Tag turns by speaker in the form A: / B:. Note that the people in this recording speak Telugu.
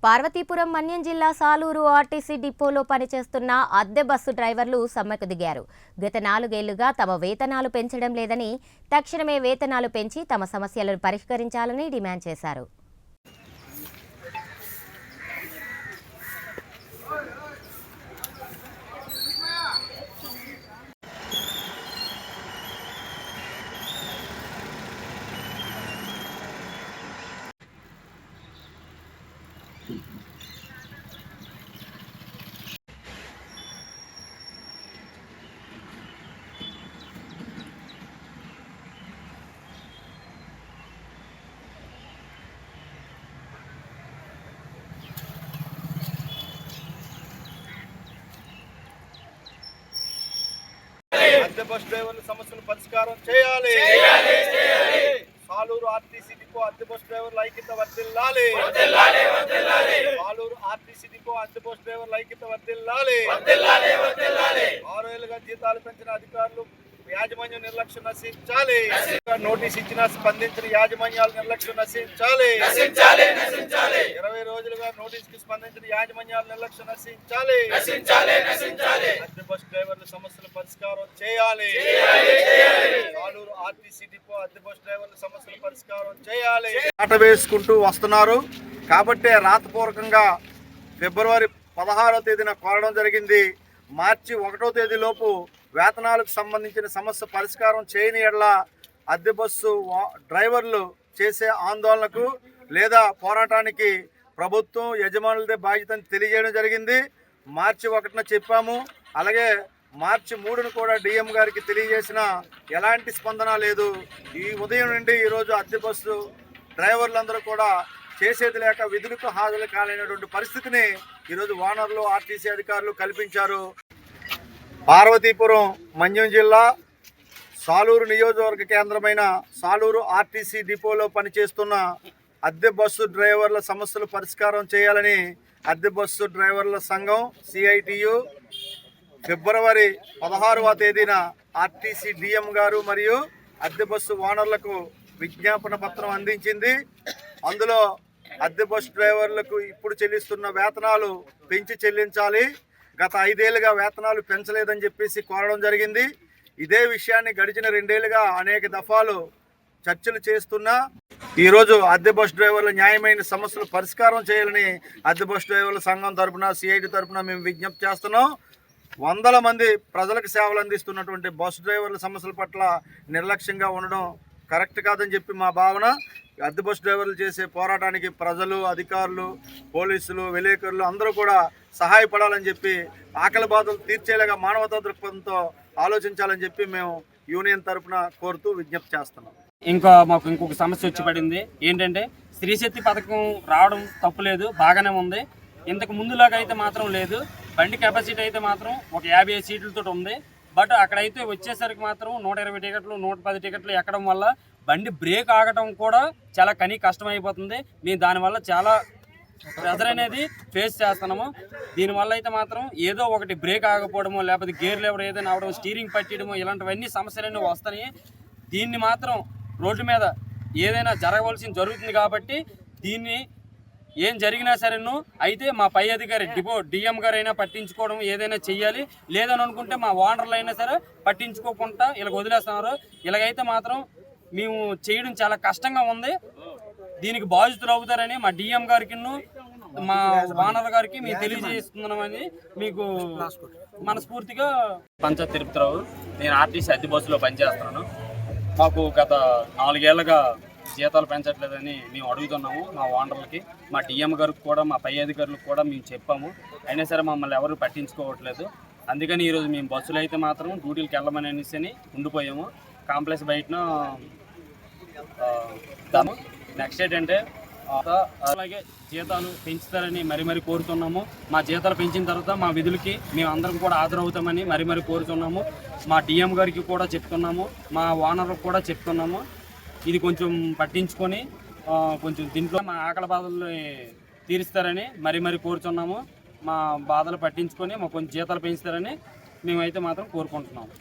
A: పార్వతీపురం మన్యం జిల్లా సాలూరు ఆర్టీసీ డిపోలో పనిచేస్తున్న అద్దె బస్సు డ్రైవర్లు సమ్మెకు దిగారు. గత 4 ఏళ్లుగా తమ వేతనాలు పెంచడం లేదని, తక్షణమే వేతనాలు పెంచి తమ సమస్యలను పరిష్కరించాలని డిమాండ్ చేశారు.
B: అద్దె బస్ డ్రైవర్ల సమస్యలు పరిష్కారం చేయాలి. సాలూరు ఆర్టీసీ డిపో అద్దె బస్ డ్రైవర్ల ఐక్యత వర్ధిల్లాలి. సాలూరు ఆర్టీసీ డిపో అద్దె బస్ డ్రైవర్ల ఐక్యత వర్ధిల్లాలి. 6 ఏళ్లుగా జీతాలు పెంచిన అధికారులు యాజమాన్యం నిర్లక్ష్యం నశించాలి. నోటీస్ ఇచ్చినా స్పందించిన యాజమాన్యాల నిర్లక్ష్యం నశించాలి. 20 రోజులుగా నోటీస్ కి స్పందించిన యాజమాన్యాల నిర్లక్ష్యం నశించాలి. అద్దె బస్ డ్రైవర్ల సమస్యల పరిష్కారం చేయాలి. సాలూరు ఆర్టీసీ డిపో అద్దె బస్ డ్రైవర్ల సమస్యల పరిష్కారం చేయాలి. ఆట వేసుకుంటూ వస్తున్నారు కాబట్టి రాతపూర్వకంగా ఫిబ్రవరి 16వ తేదీన కోరడం జరిగింది. మార్చి 1వ తేదీలోపు వేతనాలకు సంబంధించిన సమస్య పరిష్కారం చేయని ఎడల అద్దె బస్సు డ్రైవర్లు చేసే ఆందోళనకు లేదా పోరాటానికి ప్రభుత్వం యజమానులదే బాధ్యతని తెలియజేయడం జరిగింది. మార్చి 1న చెప్పాము. అలాగే మార్చి 3ను కూడా డిఎం గారికి తెలియజేసిన ఎలాంటి స్పందన లేదు. ఈ ఉదయం నుండి ఈరోజు అద్దె బస్సు డ్రైవర్లందరూ కూడా చేసేది లేక విధులకు హాజరు కాలేనటువంటి పరిస్థితిని ఈరోజు ఓనర్లు ఆర్టీసీ అధికారులు కల్పించారు. పార్వతీపురం మన్యం జిల్లా సాలూరు నియోజకవర్గ కేంద్రమైన సాలూరు ఆర్టీసీ డిపోలో పనిచేస్తున్న అద్దె బస్సు డ్రైవర్ల సమస్యలు పరిష్కారం చేయాలని అద్దె బస్సు డ్రైవర్ల సంఘం సిఐటియు ఫిబ్రవరి 16వ తేదీన ఆర్టీసీ డిఎం గారు మరియు అద్దె బస్సు ఓనర్లకు విజ్ఞాపన పత్రం అందించింది. అందులో అద్దె బస్సు డ్రైవర్లకు ఇప్పుడు చెల్లిస్తున్న వేతనాలు పెంచి చెల్లించాలి. గత 5 ఏళ్లుగా వేతనాలు పెంచలేదని చెప్పేసి కోరడం జరిగింది. ఇదే విషయాన్ని గడిచిన 2 ఏళ్లుగా అనేక దఫాలు చర్చలు చేస్తున్నా ఈరోజు అద్దె బస్ డ్రైవర్ల న్యాయమైన సమస్యలు పరిష్కారం చేయాలని అద్దె బస్ డ్రైవర్ల సంఘం తరఫున సిఐటి తరఫున మేము విజ్ఞప్తి చేస్తున్నాం. 100 మంది ప్రజలకు సేవలు అందిస్తున్నటువంటి బస్ డ్రైవర్ల సమస్యల పట్ల నిర్లక్ష్యంగా ఉండడం కరెక్ట్ కాదని చెప్పి మా భావన. అద్దె బస్ డ్రైవర్లు చేసే పోరాటానికి ప్రజలు, అధికారులు, పోలీసులు, విలేకరులు అందరూ కూడా సహాయపడాలని చెప్పి ఆకలి బాధలు తీర్చేలాగా మానవతా దృక్పథంతో ఆలోచించాలని చెప్పి మేము యూనియన్ తరఫున కోరుతూ విజ్ఞప్తి చేస్తున్నాం.
C: మాకు ఇంకొక సమస్య వచ్చి పడింది. ఏంటంటే స్త్రీశక్తి పథకం రావడం తప్పులేదు, బాగానే ఉంది. ఇంతకు ముందులాగా అయితే మాత్రం లేదు. బండి కెపాసిటీ అయితే మాత్రం ఒక 55 సీట్లతో ఉంది. బట్ అక్కడైతే వచ్చేసరికి మాత్రం 120 టికెట్లు 110 టికెట్లు ఎక్కడం వల్ల బండి బ్రేక్ ఆగటం కూడా చాలా కష్టమైపోతుంది. మేము దానివల్ల చాలా ప్రెజర్ అనేది ఫేస్ చేస్తున్నాము. దీనివల్ల అయితే మాత్రం ఏదో ఒకటి బ్రేక్ ఆగకపోవడము, లేకపోతే గేర్ లెవర్ ఏదైనా అవడం, స్టీరింగ్ పట్టడము, ఇలాంటివన్నీ సమస్యలన్నీ వస్తాయి. దీన్ని మాత్రం రోడ్డు మీద ఏదైనా జరగవలసింది జరుగుతుంది కాబట్టి దీన్ని ఏం జరిగినా సరేను అయితే మా పై అధికారి డిఎం గారు అయినా పట్టించుకోవడం ఏదైనా చెయ్యాలి. లేదని అనుకుంటే మా ఓనర్లు అయినా సరే పట్టించుకోకుండా ఇలా వదిలేస్తున్నారు. ఇలాగైతే మాత్రం మేము చేయడం చాలా కష్టంగా ఉంది. దీనికి బాధితులు అవుతారని మా డిఎం గారికి మా ఓనర్ గారికి మేము తెలియజేస్తున్నామని మీకు మనస్ఫూర్తిగా. పంచాయత్ తిరుపతిరావు, నేను ఆర్టీసీ అద్దె బస్సులో పనిచేస్తున్నాను. మాకు గత 4 ఏళ్లుగా జీతాలు పెంచట్లేదని మేము అడుగుతున్నాము మా ఓనర్లకి. మా డిఎం గారికి కూడా మా పై అధికారులకు కూడా మేము చెప్పాము. అయినా సరే మమ్మల్ని ఎవరు పట్టించుకోవట్లేదు. అందుకని ఈరోజు మేము బస్సులు అయితే మాత్రం డ్యూటీలకు వెళ్ళమని అనేసి ఉండిపోయాము. కాంప్లెక్స్ బయటను నెక్స్ట్ ఏంటంటే అలాగే జీతాలు పెంచుతారని మరీ కోరుతున్నాము. మా జీతాలు పెంచిన తర్వాత మా విధులకి మేము అందరం కూడా హాజరవుతామని మరీ కోరుతున్నాము. మా డిఎం గారికి కూడా చెప్తున్నాము, మా ఓనర్కి కూడా చెప్తున్నాము. ఇది కొంచెం పట్టించుకొని కొంచెం దీంట్లో మా ఆకలి బాధలు తీరుస్తారని మరీ కోరుతున్నాము. మా బాధలు పట్టించుకొని మాకు కొంచెం జీతాలు పెంచుతారని మేమైతే మాత్రం కోరుకుంటున్నాము.